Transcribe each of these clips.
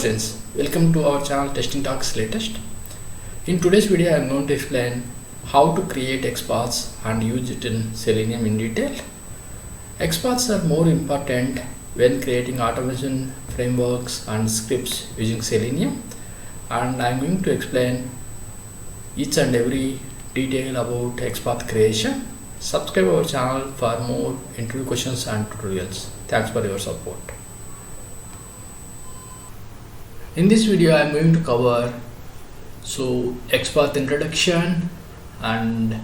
friends, welcome to our channel Testing Talks Latest. In today's video I am going to explain how to create XPaths and use it in Selenium in detail. XPaths are more important when creating automation frameworks and scripts using Selenium, and I am going to explain each and every detail about XPath creation. Subscribe our channel for more interview questions and tutorials. Thanks for your support. In this video I am going to cover XPath introduction and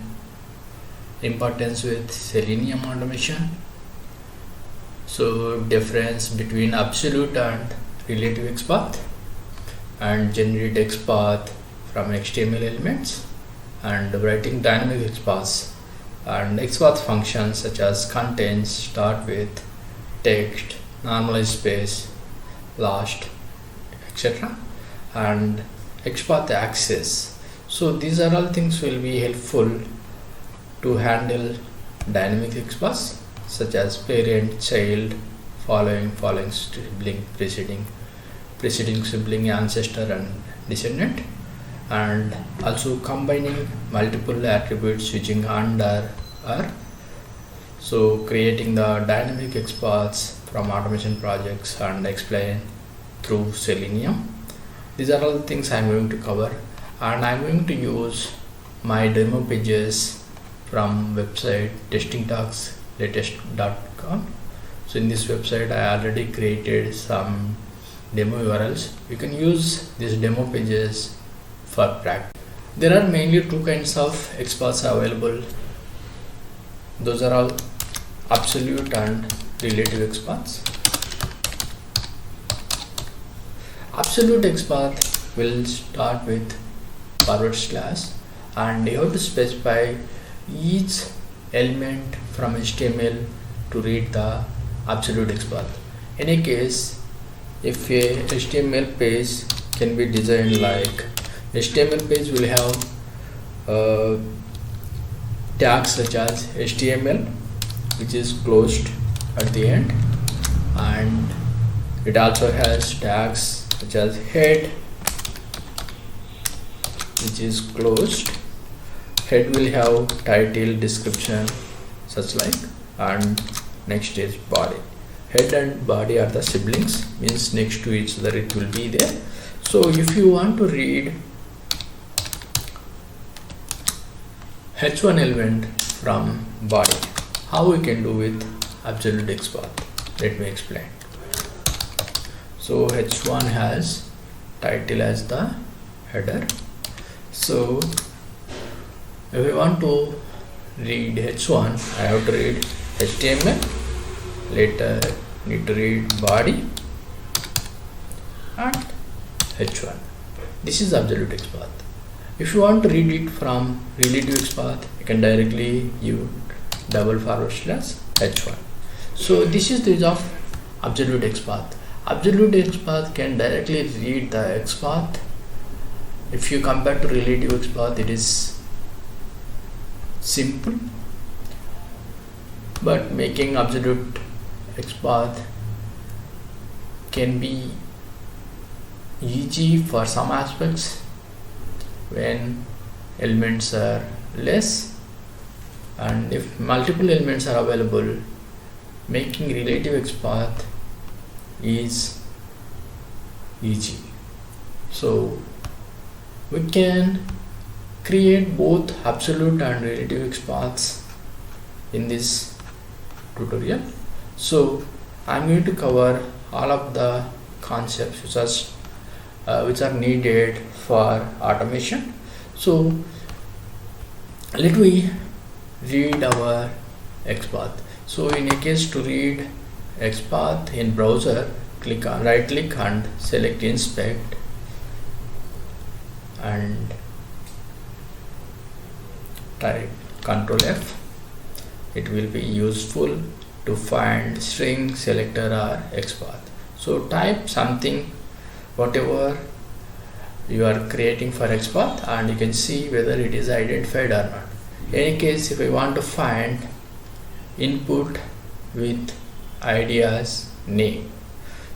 importance with Selenium automation. Difference between absolute and relative XPath, and generate XPath from HTML elements, and writing dynamic XPaths and XPath functions such as contains, start with, text, normalize-space, last, etc. and XPath access. So these are all things will be helpful to handle dynamic XPaths such as parent, child, following sibling, preceding sibling, ancestor and descendant, and also combining multiple attributes using under or. So creating the dynamic XPaths from automation projects and explain through Selenium. These are all the things I am going to cover, and I am going to use my demo pages from website testingtalkslatest.com. So in this website I already created some demo URLs. You can use these demo pages for practice. There are mainly two kinds of XPaths available. Those are all absolute and relative XPaths. Absolute XPath will start with / and you have to specify each element from HTML to read the absolute XPath. In any case, if a HTML page can be designed like HTML page will have tags such as HTML, which is closed at the end, and it also has tags such as head, which is closed. Head will have title, description, such like, and next is body. Head and body are the siblings, means next to each other it will be there. So if you want to read h1 element from body, how we can do with absolute XPath? Let me explain. So h1 has title as the header. So if I want to read h1, I have to read HTML, later need to read body and h1. This is absolute XPath. If you want to read it from relative XPath, you can directly use / h1. So this is the use of absolute XPath. Absolute XPath can directly read the XPath. If you compare to relative XPath, it is simple, but making absolute XPath can be easy for some aspects when elements are less, and if multiple elements are available, making relative XPath is easy. So we can create both absolute and relative XPaths in this tutorial. So I am going to cover all of the concepts which are needed for automation. So let me read our XPath. So in a case to read XPath in browser, right click and select inspect and type Ctrl F. It will be useful to find string, selector or XPath. So type something, whatever you are creating for XPath, and you can see whether it is identified or not. In any case, if I want to find input with ideas name,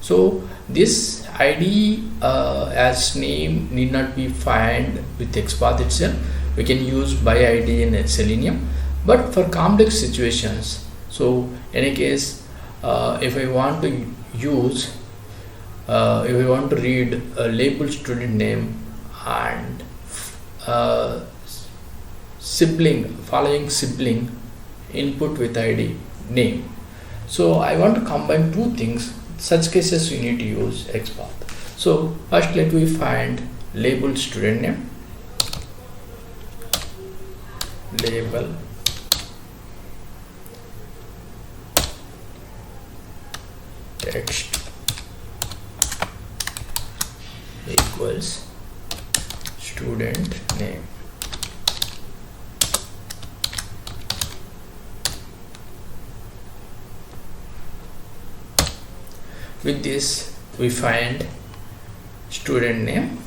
So this ID as name need not be found with XPath itself. We can use by ID in Selenium, but for complex situations, so in any case, if I want to use if I want to read a label student name and following sibling input with ID name, so I want to combine two things. Such cases you need to use XPath. So first let me find label student name, label text equals student name. With this we find student name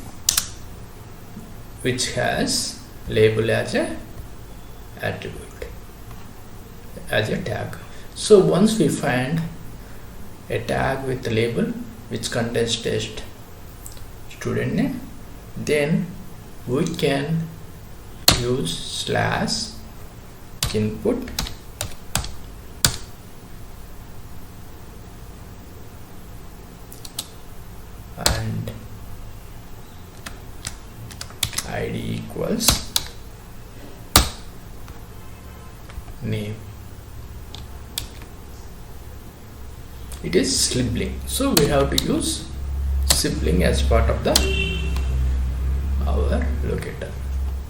which has label as a attribute, as a tag. So once we find a tag with the label which contains text student name, then we can use /input and ID equals name. It is sibling, so we have to use sibling as part of our locator.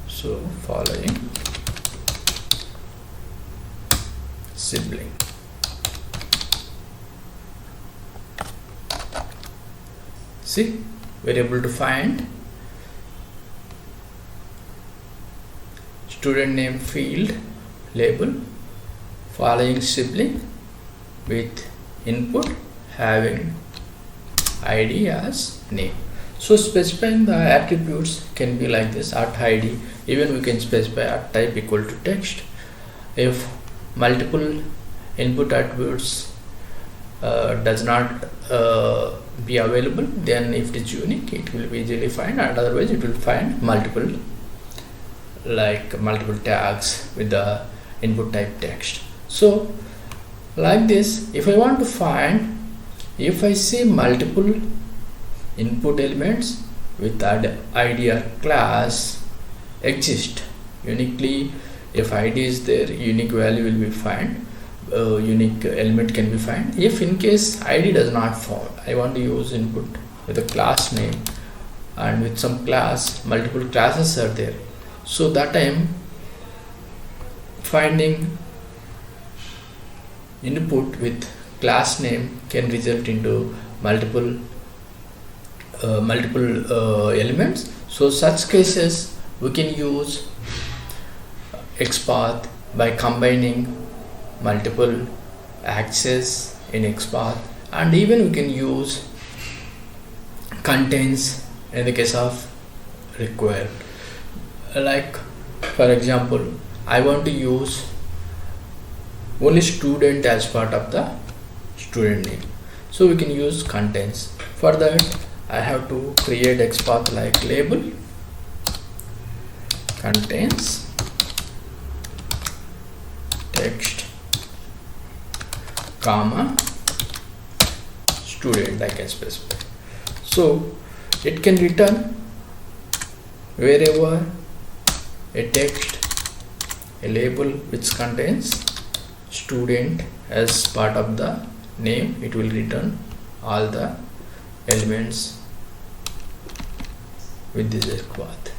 So following sibling. See, we are able to find student name field label following sibling with input having ID as name. So specifying the attributes can be like this: at ID. Even we can specify at type equal to text. If multiple input attributes does not be available, then if it is unique, it will be easily find, and otherwise it will find multiple tags with the input type text. So like this, if I want to find, if I see multiple input elements with ID or class exist uniquely, if ID is there, unique value will be found, unique element can be found. If in case ID does not found, I want to use input with a class name and with some class, multiple classes are there, so that time finding input with class name can result into multiple elements. So such cases we can use XPath by combining multiple access in XPath, and even we can use contains in the case of required. Like for example, I want to use only student as part of the student name, so we can use contains. For that I have to create XPath like label contains text comma student, I can specify. So it can return wherever a text, a label which contains student as part of the name, it will return all the elements with this XPath.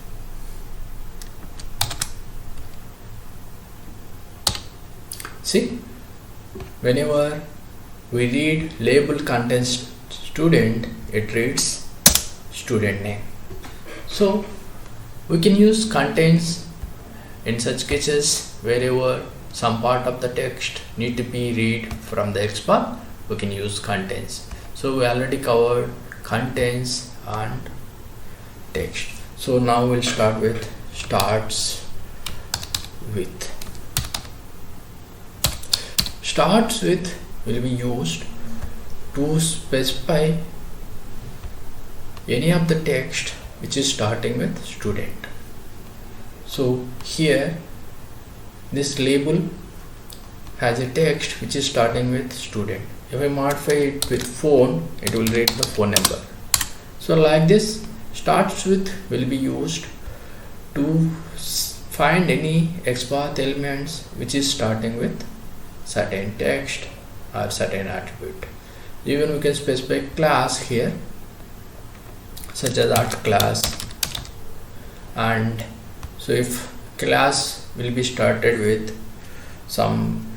See, whenever we read label contains student, it reads student name. So we can use contains in such cases wherever some part of the text need to be read from the XPath, we can use contains. So we already covered contains and text. So now we'll start with starts with. Starts with will be used to specify any of the text which is starting with student. So here this label has a text which is starting with student. If I modify it with phone, it will read the phone number. So like this, starts with will be used to find any XPath elements which is starting with certain text or certain attribute. Even we can specify class here, such as art class. And so if class will be started with some,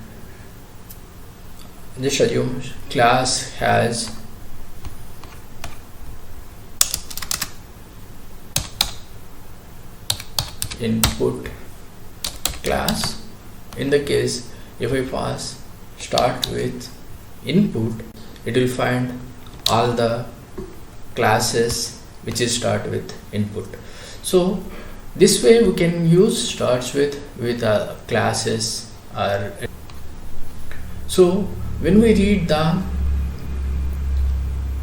just assume class has input class. In the case, if I pass start with input, it will find all the classes which is start with input. So this way we can use starts with classes. Or so when we read the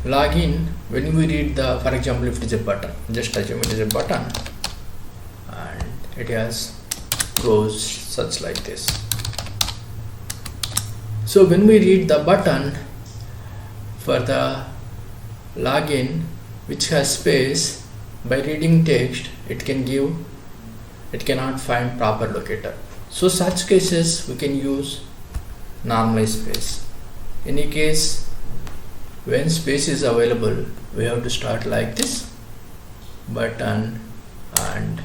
login, when we read the, for example, if it is a button, just assume it is a button and it has rows such like this. So when we read the button for the login which has space, by reading text it cannot find proper locator. So such cases we can use normalize-space. In any case, when space is available, we have to start like this button, and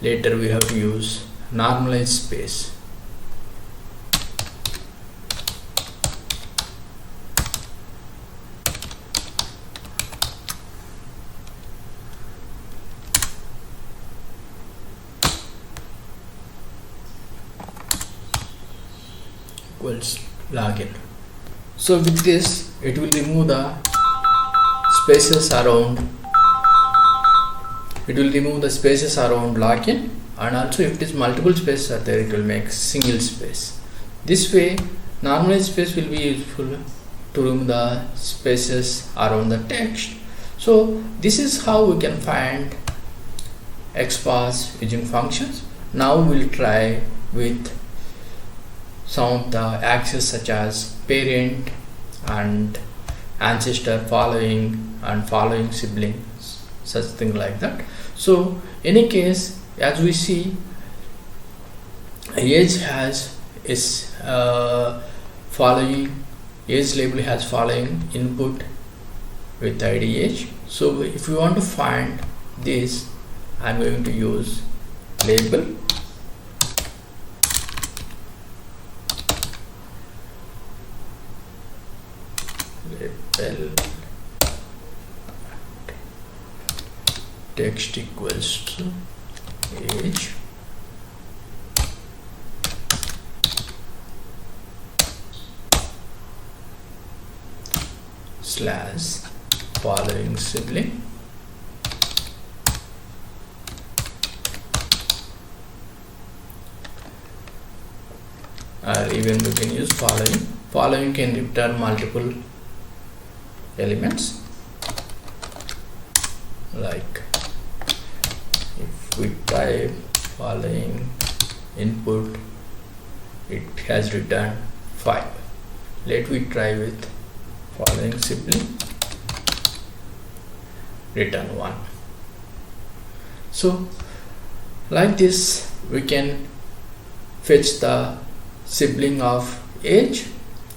later we have to use normalize-space. Equals login. So with this, it will remove the spaces around. It will remove the spaces around login, and also if it is multiple spaces are there, it will make single space. This way, normalized space will be useful to remove the spaces around the text. So this is how we can find XPath using functions. Now we'll try with some of the access such as parent and ancestor, following and following siblings, such thing like that. So in any case, as we see, age has is following, age label has following input with ID age. So if you want to find this, I'm going to use label text equals to age slash following sibling or even we can use following can return multiple elements, like if we type following input, it has returned 5. Let we try with following sibling, return 1. So like this we can fetch the sibling of age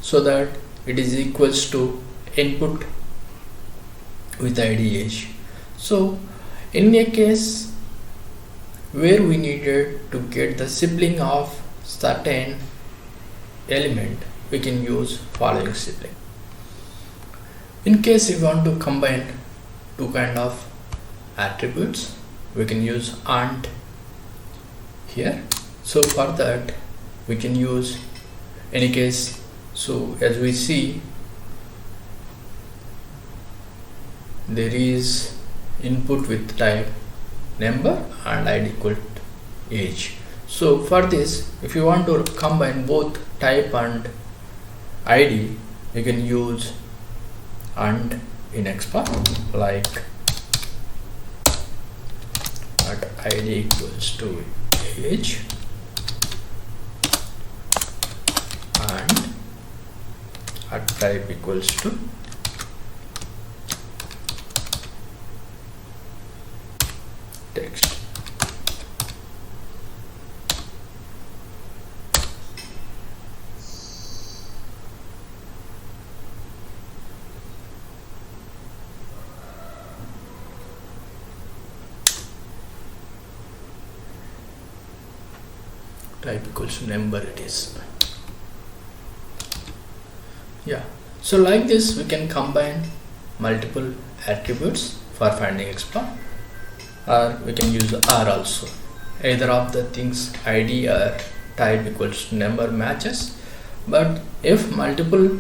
so that it is equals to input with ID age. So in a case where we needed to get the sibling of certain element, we can use following sibling. In case we want to combine two kind of attributes, we can use AND here. So for that we can use any case. So as we see, there is input with type number and ID equal to age. So for this, if you want to combine both type and ID, you can use AND in XPath, like id equals to age and at type equals to text. Type equals to number it is. Yeah, so like this we can combine multiple attributes for finding xpath, or we can use r also. Either of the things id or type equals to number matches, but if multiple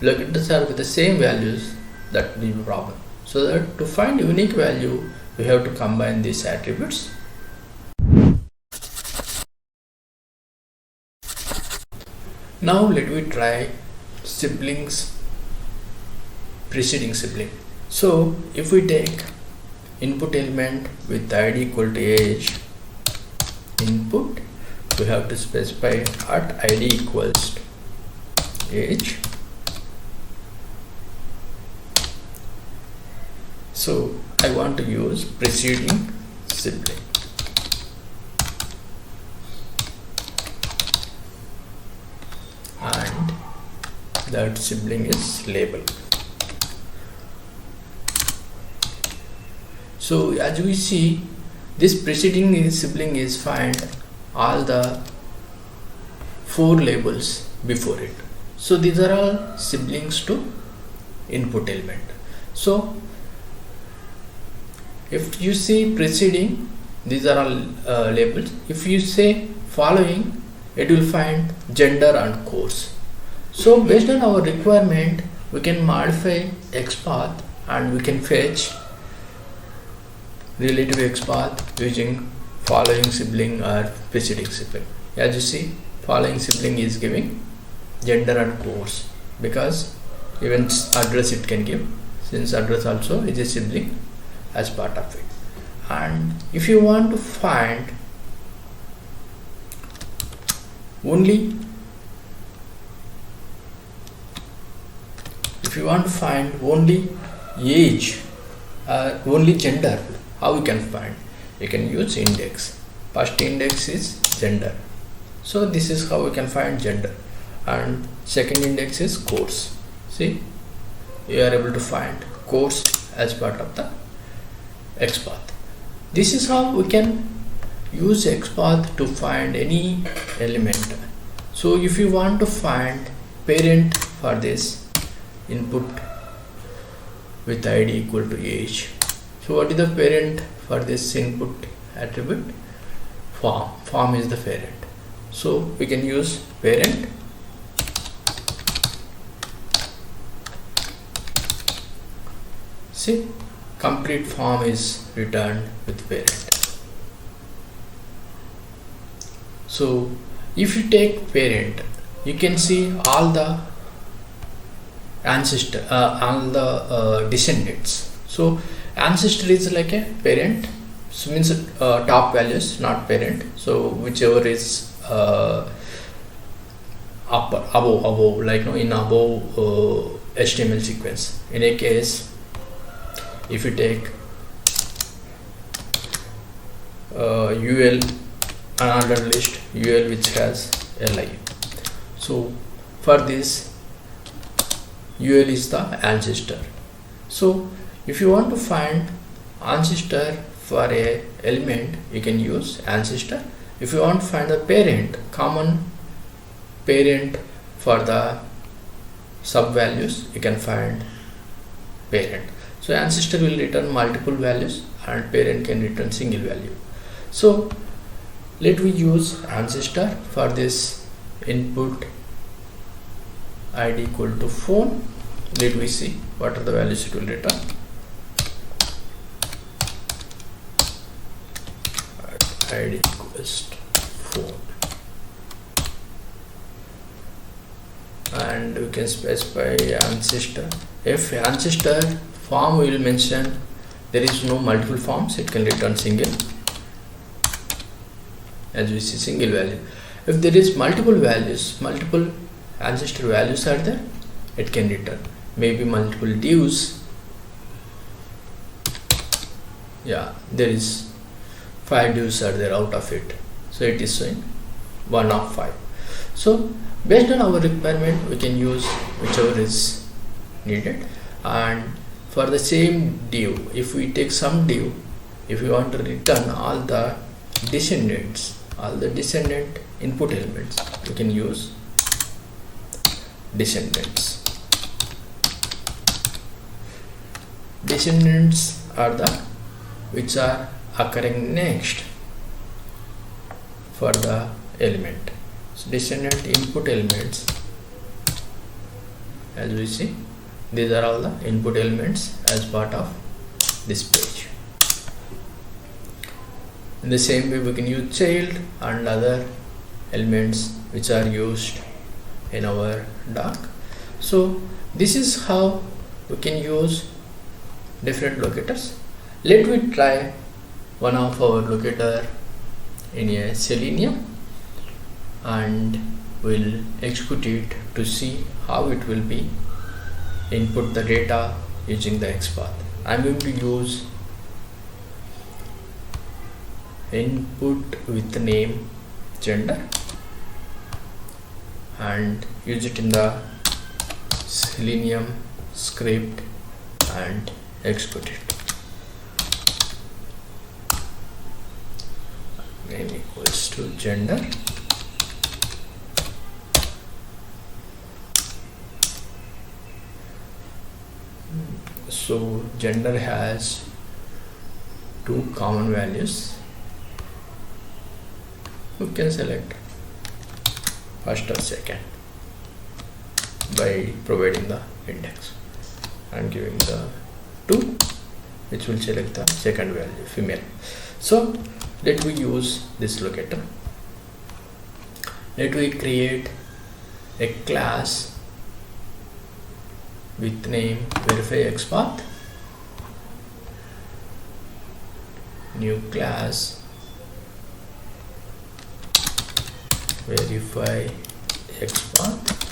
locators are with the same values, that will be a problem. So that to find unique value we have to combine these attributes. Now let me try siblings preceding sibling. So if we take input element with id equal to age input, we have to specify at id equals to age. So I want to use preceding sibling. And that sibling is label. So as we see, this preceding sibling is find all the 4 labels before it. So these are all siblings to input element. So if you see preceding, these are all labels. If you say following, it will find gender and course. So based on our requirement, we can modify xpath and we can fetch relative xpath using following sibling or preceding sibling. As you see, following sibling is giving gender and course, because even address it can give, since address also is a sibling as part of it. And if you want to find only age, only gender, how you can find? You can use index. First index is gender, so this is how we can find gender, and second index is course. See, you are able to find course as part of the xpath. This is how we can use xpath to find any element. So if you want to find parent for this input with id equal to age, so what is the parent for this input attribute? Form is the parent. So we can use parent. See, complete form is returned with parent. So if you take parent, you can see all the ancestor, all the descendants. So ancestor is like a parent, so means top values, not parent. So whichever is above, like in above HTML sequence. In a case, if you take UL, another list UL which has LI. So for this, UL is the ancestor. So if you want to find ancestor for a element, you can use ancestor. If you want to find the parent, common parent for the sub values, you can find parent. So ancestor will return multiple values and parent can return single value. So let me use ancestor for this input id equal to phone. Let me see what are the values it will return. id equals to phone, and we can specify ancestor. If ancestor form will mention there is no multiple forms, it can return single, as we see single value. If there is multiple values, multiple ancestor values are there, it can return. Maybe multiple divs. Yeah, there is 5 divs are there out of it, so it is showing 1 of 5. So based on our requirement, we can use whichever is needed. And for the same div, if we take some div, if we want to return all the descendant input elements, we can use descendants. Descendants are the which are occurring next for the element. So descendant input elements, as we see, these are all the input elements as part of this page. In the same way, we can use child and other elements which are used in our doc. So this is how we can use different locators. Let me try one of our locator in a Selenium and we'll execute it to see how it will be input the data using the XPath. I'm going to use input with name gender and use it in the Selenium script and execute it. Name equals to gender. So gender has 2 common values. You can select first or second by providing the index and giving the 2, which will select the second value, female. So let me use this locator. Let me create a class with name verify xpath, new class verify xpath,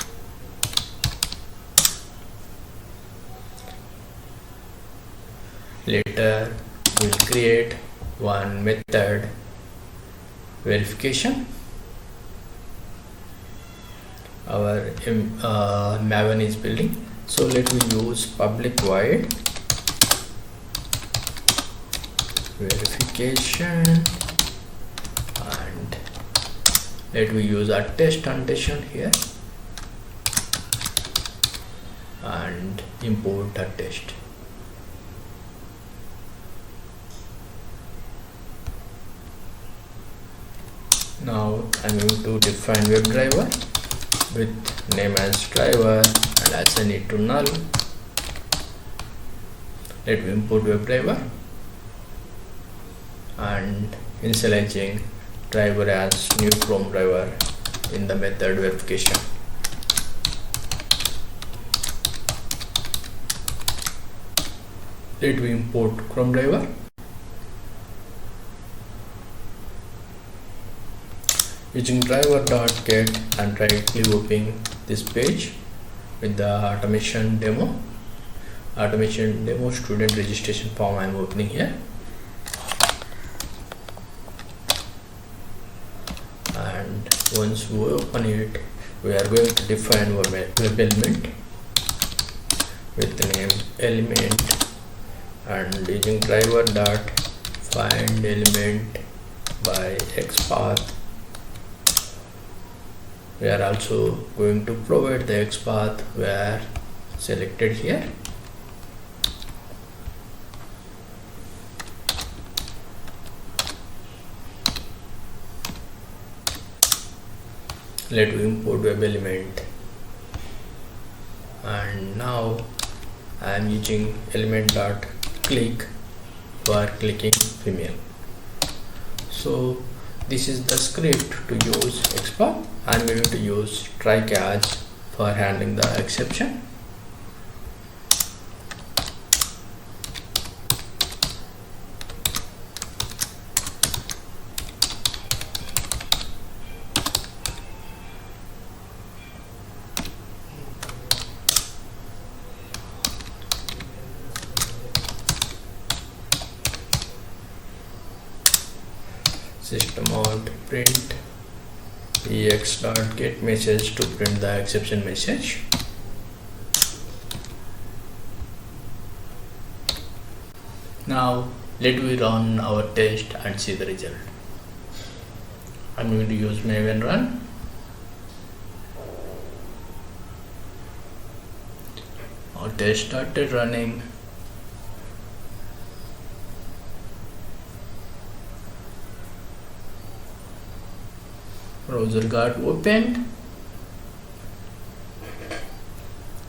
later we'll create one method verification. Our Maven is building, so let me use public void verification and let me use a test annotation here and import a test. Now I'm going to define WebDriver with name as driver and assign it to null. Let me import WebDriver and initializing driver as new Chrome driver in the method verification. Let me import Chrome driver. Using driver.get and directly opening this page with the automation demo student registration form I am opening here, and once we open it, we are going to define our web element with the name element and using driver.find element by xpath. We are also going to provide the XPath where selected here. Let me import web element, and now I am using element.click for clicking female. So this is the script to use XPath. I am going to use try catch for handling the exception. system out print ex.getMessage to print the exception message. Now let me run our test and see the result. I'm going to use Maven run. Our test started running. Browser got opened.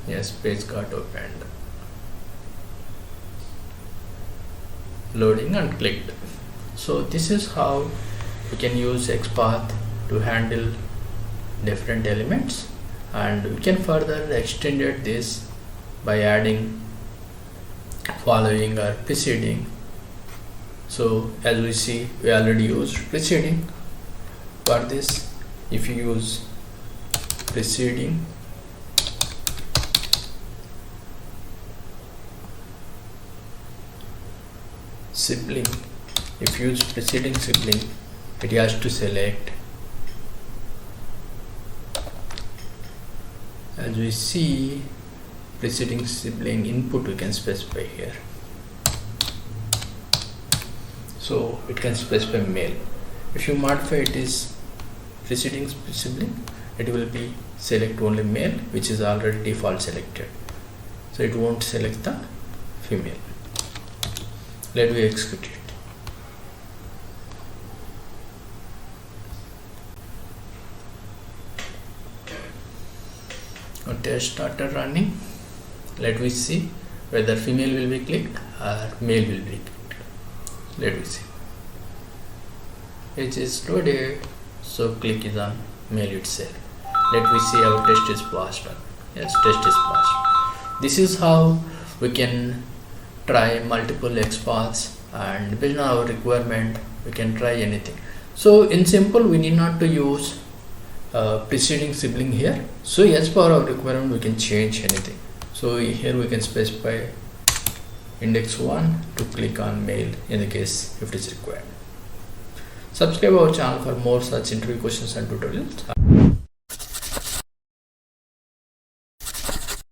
Yes, page got opened. Loading and clicked. So this is how we can use XPath to handle different elements, and we can further extend this by adding following or preceding. So as we see, we already used preceding. For this, if you use preceding sibling, if you use preceding sibling, it has to select. As we see, preceding sibling input we can specify here. So it can specify male. If you modify it is preceding sibling, it will be select only male, which is already default selected. So it won't select the female. Let me execute it. Our test started running. Let me see whether female will be clicked or male will be clicked. Let me see. It is loaded, so click is on male itself. Let me see our test is passed. Yes, test is passed. This is how we can try multiple XPaths, and based on our requirement we can try anything. So in simple, we need not to use preceding sibling here. So as per our requirement we can change anything. So here we can specify index 1 to click on male in the case if it is required. Subscribe our channel for more such interview questions and tutorials.